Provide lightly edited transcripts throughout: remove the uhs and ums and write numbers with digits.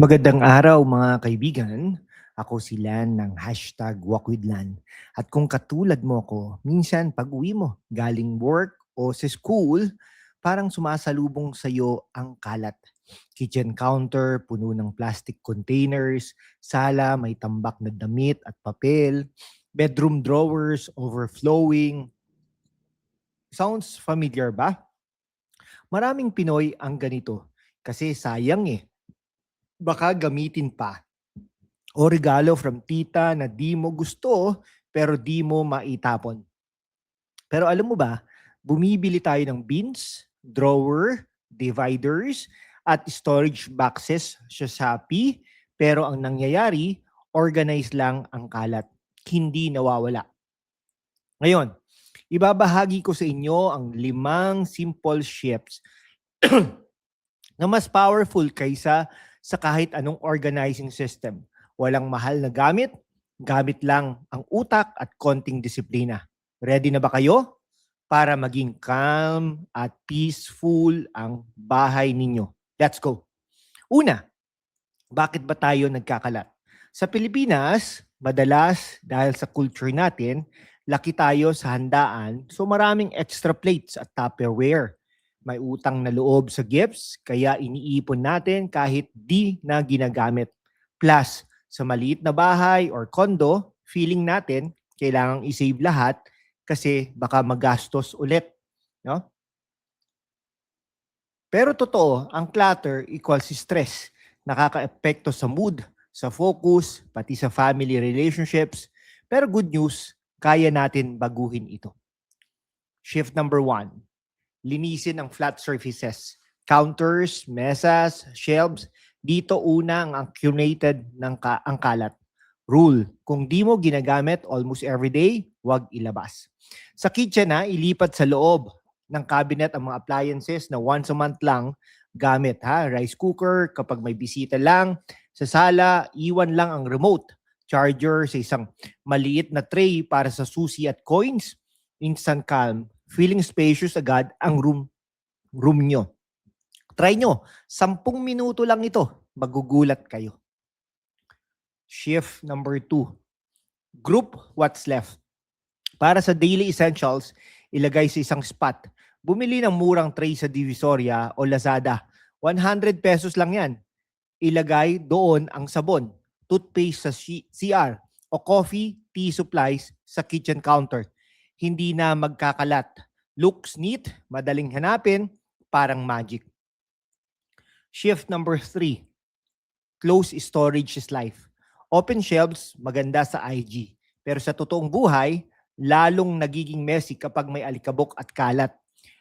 Magandang araw mga kaibigan. Ako si Lan ng #WalkWithLan. At kung katulad mo ko, minsan pag uwi mo galing work o sa school, parang sumasalubong sa'yo ang kalat. Kitchen counter, puno ng plastic containers, sala, may tambak na damit at papel, bedroom drawers, overflowing. Sounds familiar ba? Maraming Pinoy ang ganito kasi sayang eh. Baka gamitin pa o regalo from tita na di mo gusto pero di mo maitapon. Pero alam mo ba, bumibili tayo ng bins, drawer, dividers, at storage boxes sa Shopee, pero ang nangyayari, organize lang ang kalat. Hindi nawawala. Ngayon, ibabahagi ko sa inyo ang 5 simple shifts na mas powerful kaysa sa kahit anong organizing system. Walang mahal na gamit, gamit lang ang utak at konting disiplina. Ready na ba kayo? Para maging calm at peaceful ang bahay ninyo. Let's go. Una, bakit ba tayo nagkakalat? Sa Pilipinas, madalas dahil sa culture natin, laki tayo sa handaan, so maraming extra plates at Tupperware. May utang na loob sa gifts, kaya iniipon natin kahit di na ginagamit. Plus, sa maliit na bahay or condo, feeling natin kailangang i-save lahat kasi baka magastos ulit. No? Pero totoo, ang clutter equals stress. Nakaka-epekto sa mood, sa focus, pati sa family relationships. Pero good news, kaya natin baguhin ito. Shift number 1. Linisin ang flat surfaces. Counters, mesas, shelves. Dito una ang accumulated ang kalat. Rule, kung di mo ginagamit almost every day, huwag ilabas. Sa kitchen ilipat sa loob ng cabinet ang mga appliances na once a month lang gamit. Rice cooker, kapag may bisita lang. Sa sala, iwan lang ang remote. Charger sa isang maliit na tray para sa susi at coins. Instant calm. Feeling spacious agad ang room nyo. Try nyo, 10 minuto lang ito. Magugulat kayo. Shift number 2. Group what's left. Para sa daily essentials, ilagay sa isang spot. Bumili ng murang tray sa Divisoria o Lazada. 100 pesos lang yan. Ilagay doon ang sabon, toothpaste sa CR, o coffee, tea supplies sa kitchen counter. Hindi na magkakalat. Looks neat, madaling hanapin, parang magic. Shift number 3. Close storage is life. Open shelves, maganda sa IG. Pero sa totoong buhay, lalong nagiging messy kapag may alikabok at kalat.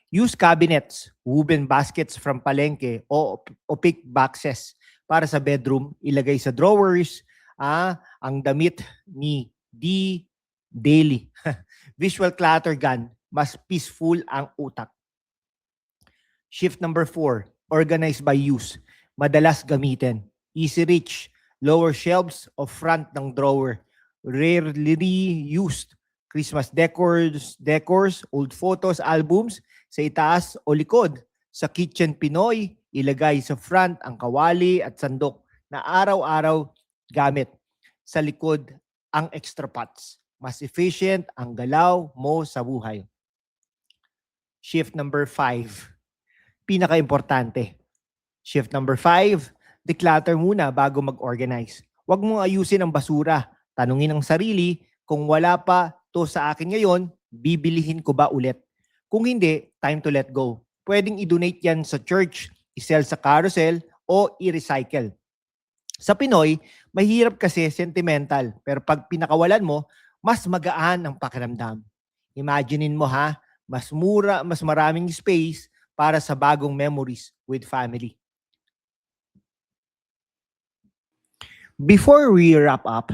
Use cabinets, woven baskets from palengke o opaque boxes para sa bedroom. Ilagay sa drawers ang damit ni D. Daily. Visual clutter gun, mas peaceful ang utak. Shift number 4, organize by use. Madalas gamitin. Easy reach, lower shelves o front ng drawer. Rarely used. Christmas decors, old photos, albums, sa itaas o likod. Sa kitchen Pinoy, ilagay sa front ang kawali at sandok na araw-araw gamit. Sa likod, ang extra pots. Mas efficient ang galaw mo sa buhay. Shift number 5. Pinaka-importante. Shift number 5, declutter muna bago mag-organize. Huwag mong ayusin ang basura. Tanungin ang sarili, kung wala pa to sa akin ngayon, bibilihin ko ba ulit? Kung hindi, time to let go. Pwedeng i-donate yan sa church, i-sell sa carousel, o i-recycle. Sa Pinoy, mahirap kasi sentimental, pero pag pinakawalan mo, mas magaan ang pakiramdam. Imaginein mo mas mura, mas maraming space para sa bagong memories with family. Before we wrap up,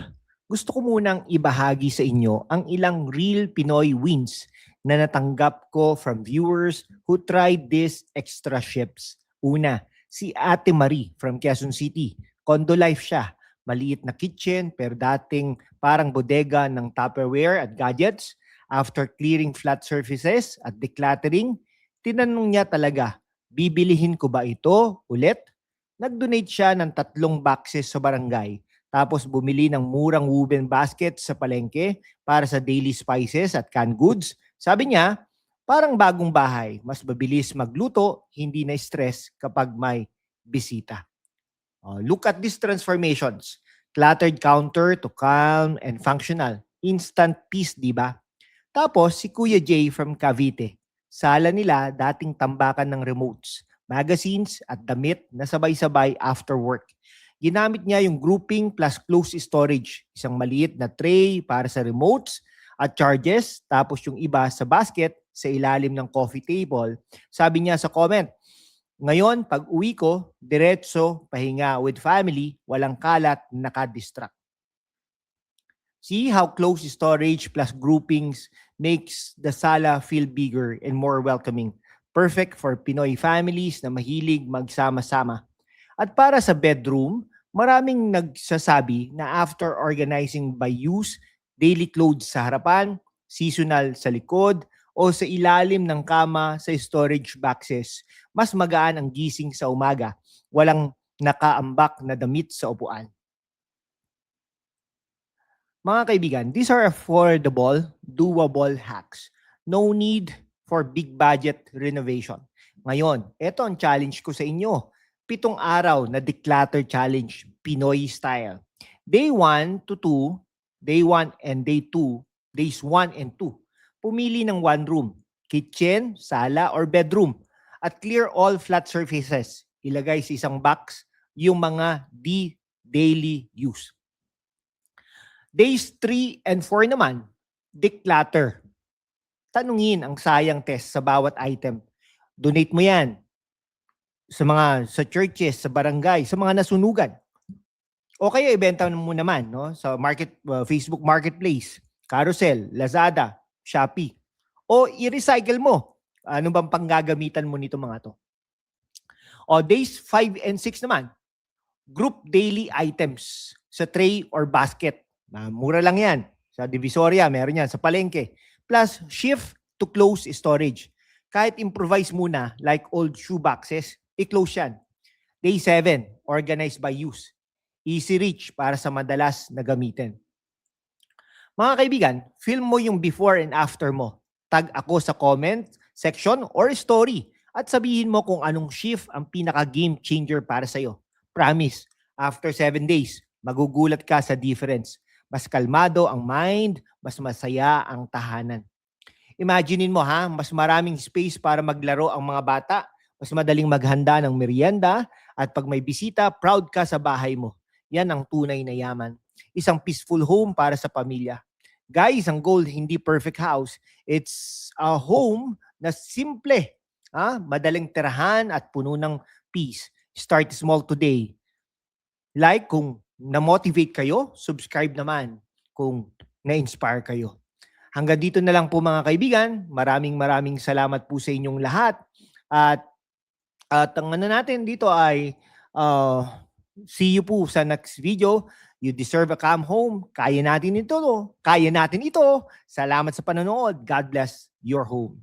gusto ko munang ibahagi sa inyo ang ilang real Pinoy wins na natanggap ko from viewers who tried these extra shifts. Una, si Ate Marie from Quezon City. Condo life siya. Maliit na kitchen pero dating parang bodega ng Tupperware at gadgets. After clearing flat surfaces at decluttering, tinanong niya talaga, bibilihin ko ba ito ulit? Nag-donate siya ng 3 boxes sa barangay. Tapos bumili ng murang woven basket sa palengke para sa daily spices at canned goods. Sabi niya, parang bagong bahay. Mas mabilis magluto, hindi na stress kapag may bisita. Look at these transformations. Cluttered counter to calm and functional. Instant peace, di ba? Tapos si Kuya Jay from Cavite. Sala nila dating tambakan ng remotes, magazines at damit na sabay-sabay after work. Ginamit niya yung grouping plus close storage. Isang maliit na tray para sa remotes at charges, tapos yung iba sa basket sa ilalim ng coffee table. Sabi niya sa comment, ngayon, pag uwi ko, diretso, pahinga with family, walang kalat, nakadistract. See how close storage plus groupings makes the sala feel bigger and more welcoming. Perfect for Pinoy families na mahilig magsama-sama. At para sa bedroom, maraming nagsasabi na after organizing by use, daily clothes sa harapan, seasonal sa likod, o sa ilalim ng kama sa storage boxes, mas magaan ang gising sa umaga. Walang nakaambak na damit sa upuan. Mga kaibigan, these are affordable, doable hacks. No need for big budget renovation. Ngayon, ito ang challenge ko sa inyo. 7 araw na declutter challenge, Pinoy style. Day 1 to 2, day 1 and day 2, days 1 and 2. Pumili ng one room, kitchen, sala, or bedroom. At clear all flat surfaces. Ilagay sa isang box yung mga daily use. Days 3 and 4 naman, declutter. Tanungin ang sayang test sa bawat item. Donate mo yan sa churches, sa barangay, sa mga nasunugan. O kaya ibenta mo naman no, sa Facebook Marketplace, Carousel, Lazada, Shopee. O i-recycle mo. Ano bang panggagamitan mo nito mga to? O days 5 and 6 naman, group daily items sa tray or basket. Mura lang yan. Sa Divisoria, meron yan. Sa palengke. Plus, shift to close storage. Kahit improvise muna, like old shoe boxes, i-close yan. Day 7, organized by use. Easy reach para sa madalas na gamitin. Mga kaibigan, film mo yung before and after mo. Tag ako sa comment section or story at sabihin mo kung anong shift ang pinaka-game changer para sa'yo. Promise, after 7 days, magugulat ka sa difference. Mas kalmado ang mind, mas masaya ang tahanan. Imaginein mo mas maraming space para maglaro ang mga bata, mas madaling maghanda ng merienda, at pag may bisita, proud ka sa bahay mo. Yan ang tunay na yaman. Isang peaceful home para sa pamilya. Guys, ang goal, hindi perfect house. It's a home na simple, madaling tirahan at puno ng peace. Start small today. Like kung na-motivate kayo, subscribe naman kung na-inspire kayo. Hanggang dito na lang po mga kaibigan. Maraming salamat po sa inyong lahat. At ang ano natin dito ay see you po sa next video. You deserve a calm home. Kaya natin ito. Salamat sa panonood. God bless your home.